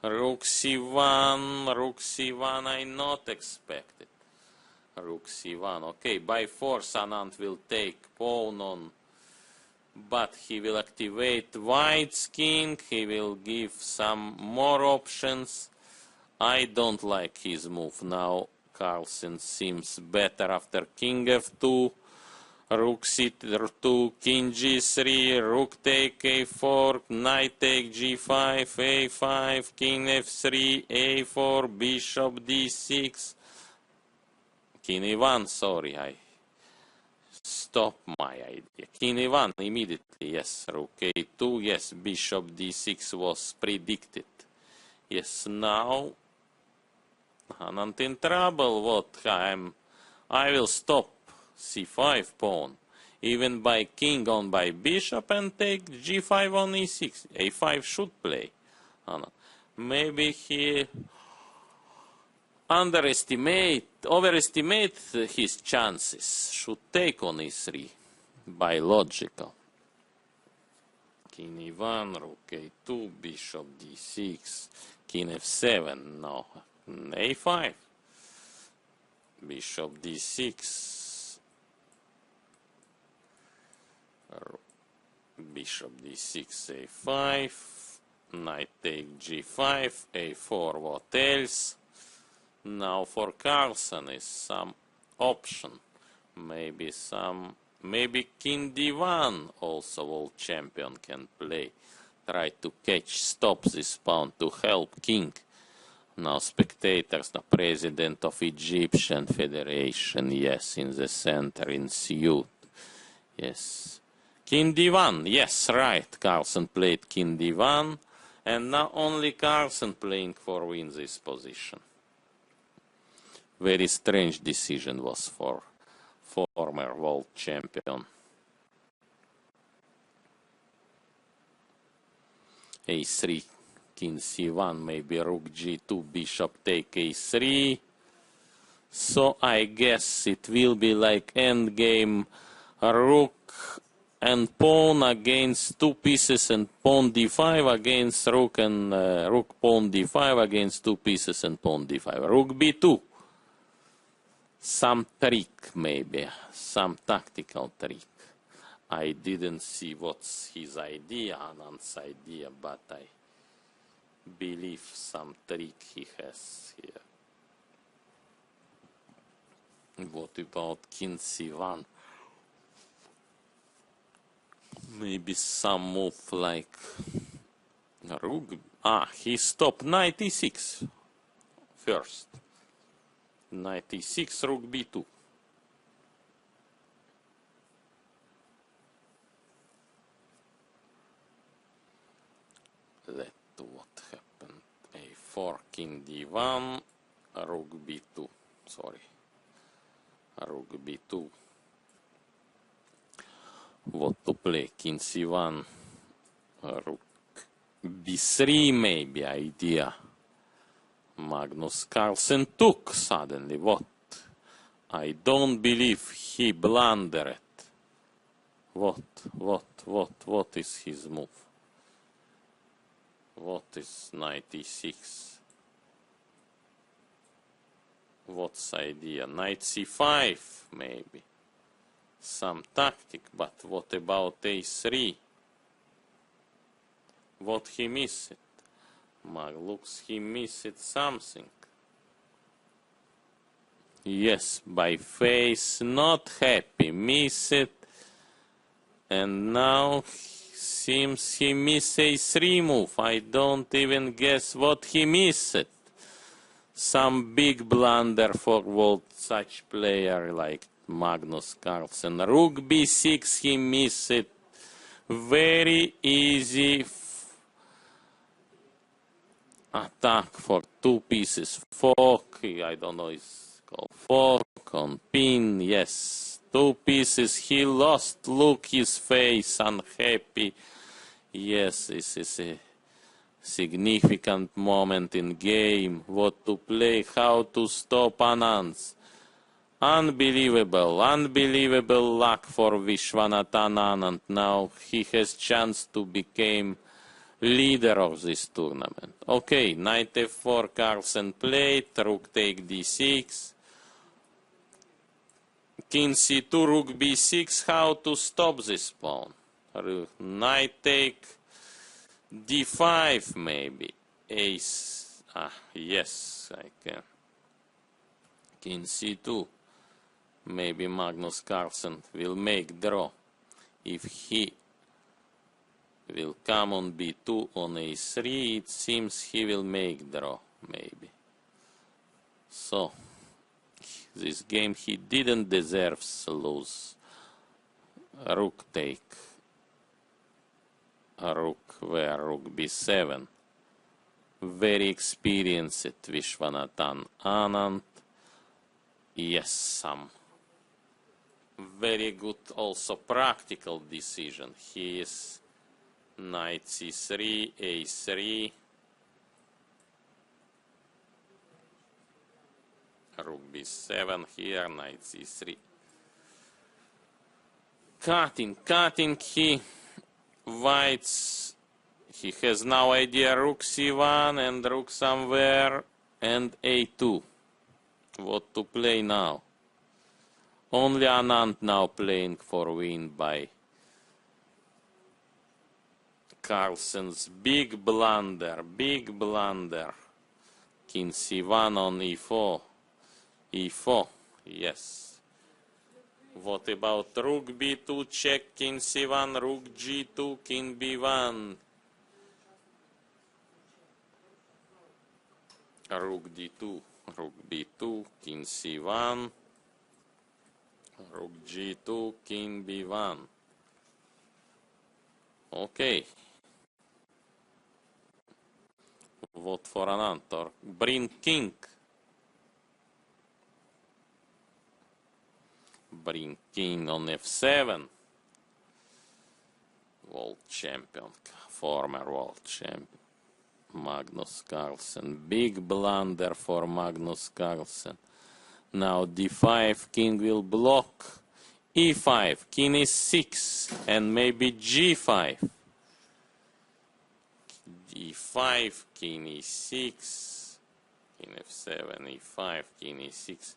Rc1, Rc1, I not expected. Rc1, okay, by force Anand will take pawn on, but he will activate White's king, he will give some more options. I don't like his move now. Carlsen seems better after king f2. Rook c2, king g3, rook take a4, knight take g5, a5, king f3, a4, bishop d6, king e1, sorry, I stop my idea. King e1 immediately, yes, rook a2, yes, bishop d6 was predicted. Yes, now Anand in trouble, what, I will stop c5 pawn, even by king on by bishop, and take g5 on e6. a5 should play. Maybe he overestimate his chances. Should take on e3 by logical. King e1, rook a2, bishop d6, king f7, no, a5, bishop d6, bishop d6, a5, knight take g5, a4, what else? Now for Carlsen is some option, maybe king d1 also old champion can play, try to stop this pawn to help king. Now spectators, the president of Egyptian Federation, yes, in the center, in suit, yes. King d1, yes, right, Carlsen played king d1, and now only Carlsen playing for win this position. Very strange decision was for former world champion. a3, king c1, maybe rook g2, bishop take a3. So I guess it will be like endgame rook and pawn against two pieces, and pawn d5 against rook, and rook pawn d5 against two pieces and pawn d5. Rook b2. Some trick maybe, some tactical trick. I didn't see what's his idea, Anand's idea, but I believe some trick he has here. What about king c1? Maybe some move like rook. He stopped knight e6 first. Knight e6, rook b2. Let's what happened. a4, king d1, rook b2. Sorry. Rook b2. What to play? King c1, rook b3, maybe idea. Magnus Carlsen took suddenly. What? I don't believe he blundered. What is his move? What is knight e6? What's idea? Knight c5, maybe. Some tactic, but what about a3? What he missed? Looks he missed something. Yes, by face, not happy, miss it. And now seems he missed a3 move. I don't even guess what he missed. Some big blunder for such player like Magnus Carlsen. Rook b6 he missed it. Very easy attack for two pieces. Fork, I don't know, it's called fork on pin, yes. Two pieces he lost. Look his face, unhappy. Yes, this is a Significant moment in game. What to play, how to stop Anand. Unbelievable, unbelievable luck for Viswanathan Anand. Now he has chance to become leader of this tournament. Okay, knight f4, Carlsen played, rook take d6. King c2, rook b6, how to stop this pawn? Knight take d5 maybe. Ace, yes, I can. King c2. Maybe Magnus Carlsen will make draw. If he will come on b2 on a3, it seems he will make draw, maybe. So, this game he didn't deserve to lose. Rook take. Rook where? Rook b7. Very experienced Viswanathan Anand. Yes, some very good also practical decision. He is knight c3, a3, rook b7 here, knight c3. Cutting whites. He has now idea rook c1 and rook somewhere and a2. What to play now? Only Anand now playing for win by Carlsen's big blunder, King c1 on e4, yes. What about rook b2, check, king c1, rook g2, king b1, rook d2, rook b2, king c1, rook g2, king b1. Okay. What for Anand? Or bring king. Bring king on f7. World champion, former world champion. Magnus Carlsen. Big blunder for Magnus Carlsen. Now d5, king will block. e5, king is 6, and maybe g5. d5, king e6, king f7, e5, king e6,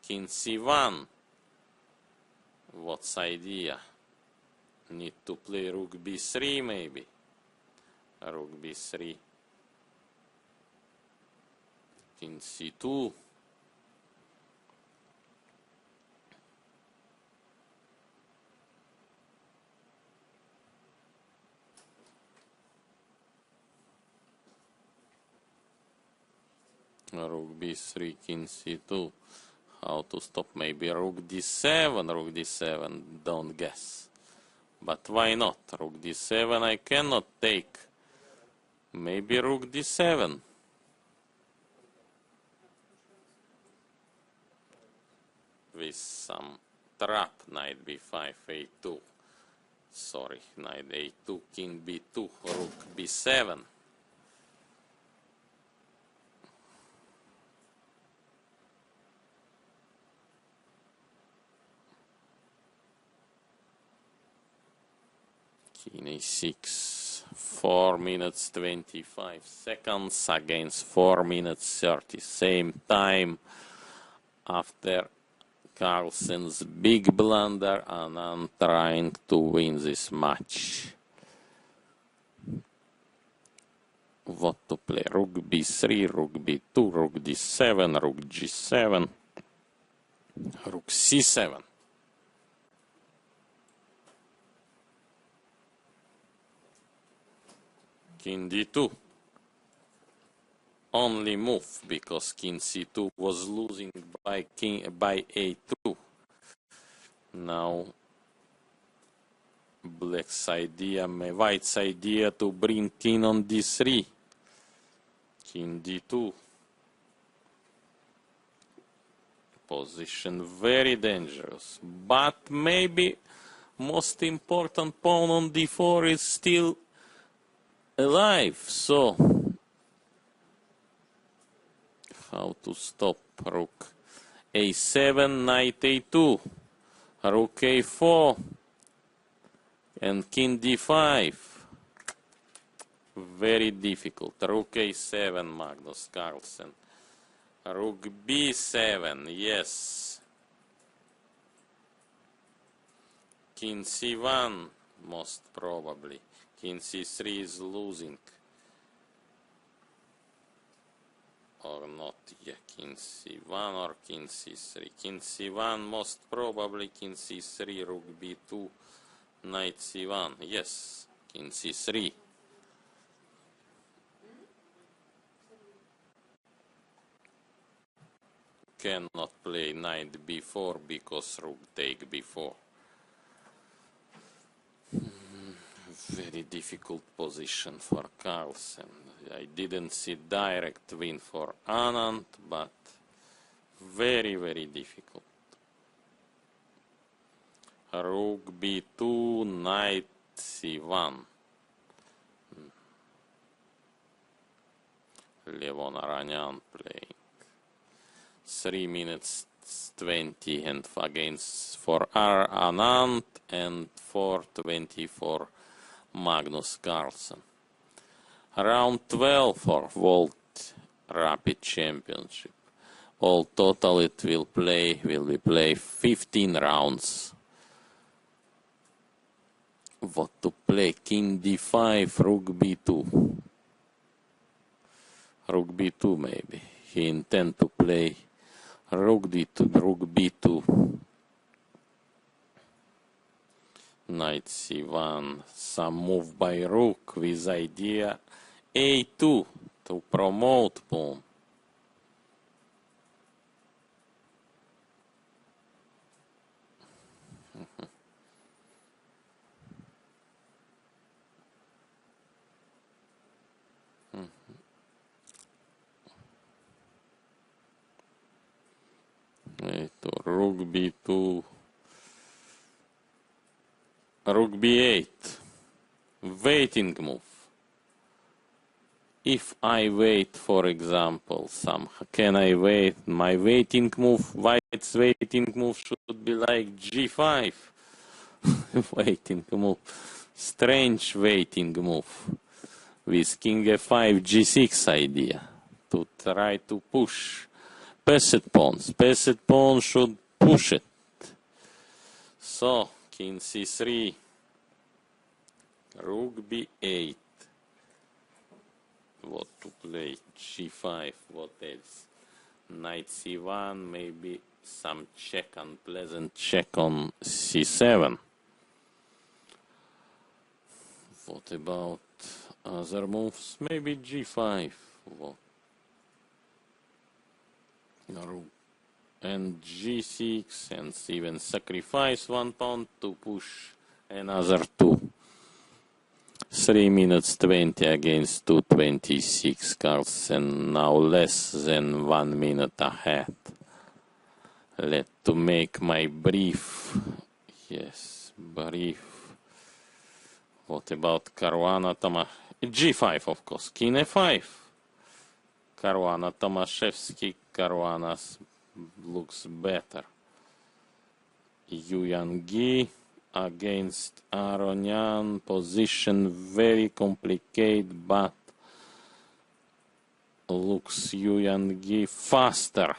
king c1. What's idea? Need to play rook b3 maybe. Rook b3. King c2. Rook b3, king c2. How to stop? Maybe rook d7, don't guess. But why not? Rook d7 I cannot take. Maybe rook d7. With some trap, knight b5, a2. Sorry, knight a2, king b2, rook b7. King a6, 4 minutes 25 seconds against 4 minutes 30, same time after Carlsen's big blunder, and I'm trying to win this match. What to play? Rook b3, rook b2, rook d7, rook g7, rook c7. King d2. Only move because king c2 was losing by a2. Now black's idea, white's idea to bring king on d3. King d2. Position very dangerous, but maybe most important pawn on d4 is still alive. So how to stop? Rook a7, knight a2, rook a4, and king d5. Very difficult. Rook a7, Magnus Carlsen. Rook b7, yes. King c1, most probably. King c3 is losing. Or not, yeah, king c1 or king c3. King c1, most probably king c3, rook b2, knight c1. Yes, king c3. Cannot play knight b4 because rook take b4. Very difficult position for Carlsen. I didn't see direct win for Anand, but very, very difficult. Rook b2, knight c1. Levon Aranyan playing. 3 minutes 20 and against for Anand and 4:20 for Magnus Carlsen. Round 12 for World Rapid Championship. All total it will be play 15 rounds. What to play? King d5, rook b2. Rook b2 maybe. He intend to play rook d2, rook b2. Knight c1, some move by rook with idea a2 to promote pawn. Rook b2, rook b8, waiting move. If I wait, for example, can I wait? My waiting move, White's waiting move should be like g5. Waiting move, strange waiting move with king f5, g6 idea to try to push. Passed pawns. Passed pawn should push it. So, king c3, rook b8. What to play? g5, what else? Knight c1, maybe some check, unpleasant check on c7. What about other moves? Maybe g5. What? And g6, and even sacrifice 1 pawn to push another 2. 3 minutes 20 against 2:26. Carlsen now less than 1 minute ahead. To make my brief. Yes, brief. What about Caruana g5, of course. King f5. Caruana Tomaszewski. Caruana looks better. Yuyangi against Aronyan. Position very complicated, but looks Yuyangi faster.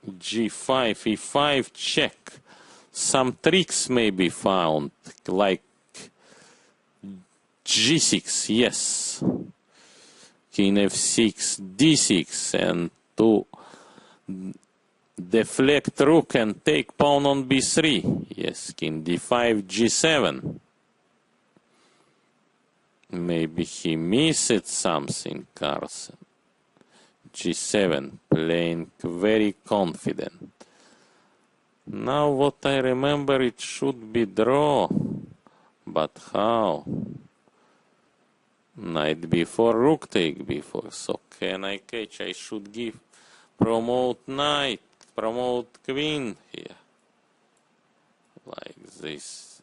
g5, e5, check. Some tricks may be found, like g6, yes. King f6, d6, and to deflect rook and take pawn on b3. Yes, king d5, g7. Maybe he missed something, Carlsen. g7, playing very confident. Now what I remember, it should be draw. But how? Knight b4, rook take b4. So can I catch? I should give promote knight, promote queen here. Like this.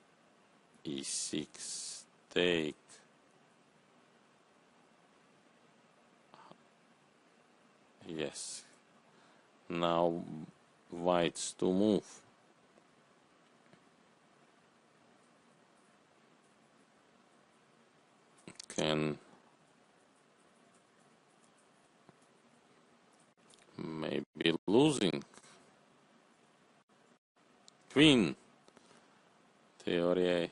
e6 take. Yes. Now white's to move. Can maybe losing. Queen. Theory.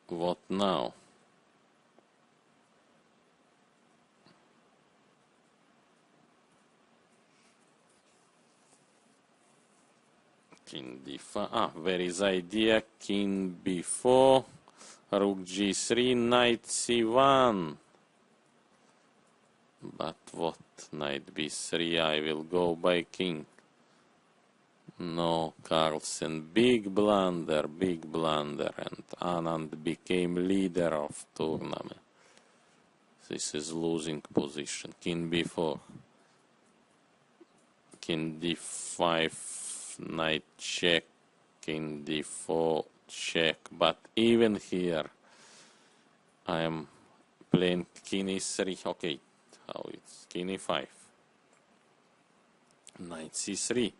What now? King d5. Ah, where is idea? King b4. Rook g3. Knight c1. But what? Knight b3. I will go by king. No, Carlsen. Big blunder. And Anand became leader of tournament. This is losing position. King b4. King d5. Knight check, king d4 check, but even here I am playing king e3. Okay, how it's king e5, knight c3,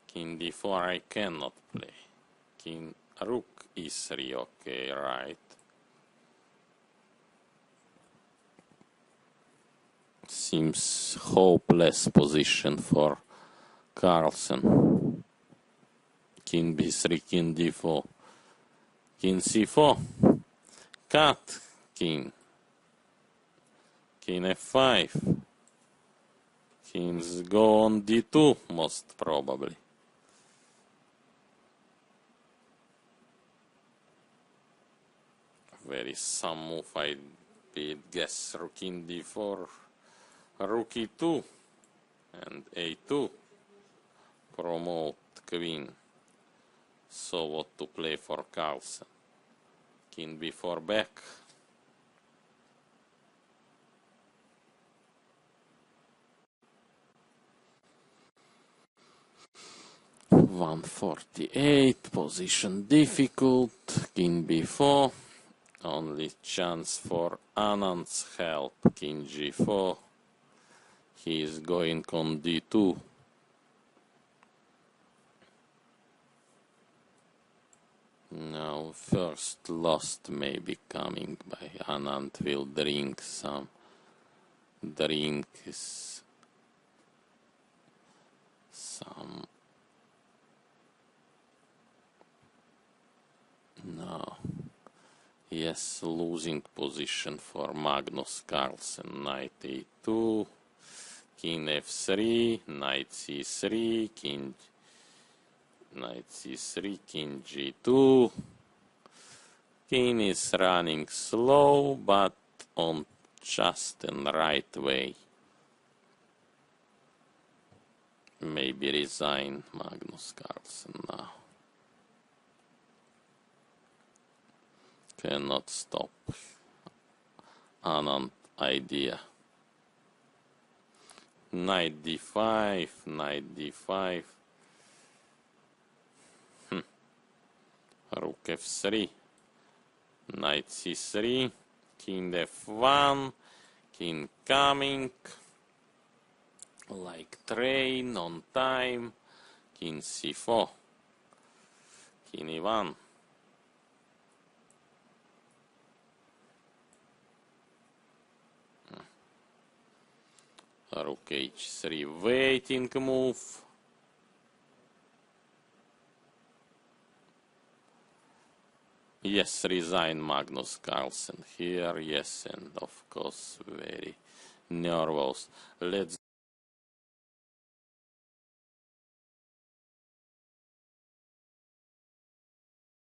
king d4 I cannot play, king rook e3. Okay, right. Seems hopeless position for Carlsen. King b3, king d4, king c4, cut, king f5, kings go on d2 most probably. There is some move I did guess, rook king d4, rook e2 and a2. Promote queen. So what to play for Carlsen? King b4 back. (148) position difficult. King b4. Only chance for Anand's help. King g4. He is going on d2. Now first lost maybe coming by. Anand will drink some drinks. No. Yes, losing position for Magnus Carlsen. Knight e2, king f3, knight c3, king knight c3, king g2. King is running slow, but on just and right way. Maybe resign Magnus Carlsen now. Cannot stop Anand idea. Knight d5, knight d5. Rook f3, knight c3, king f1, king coming, like train on time, king c4, king e1. Rook h3, waiting move. Yes, resign Magnus Carlsen here, yes, and of course very nervous. Let's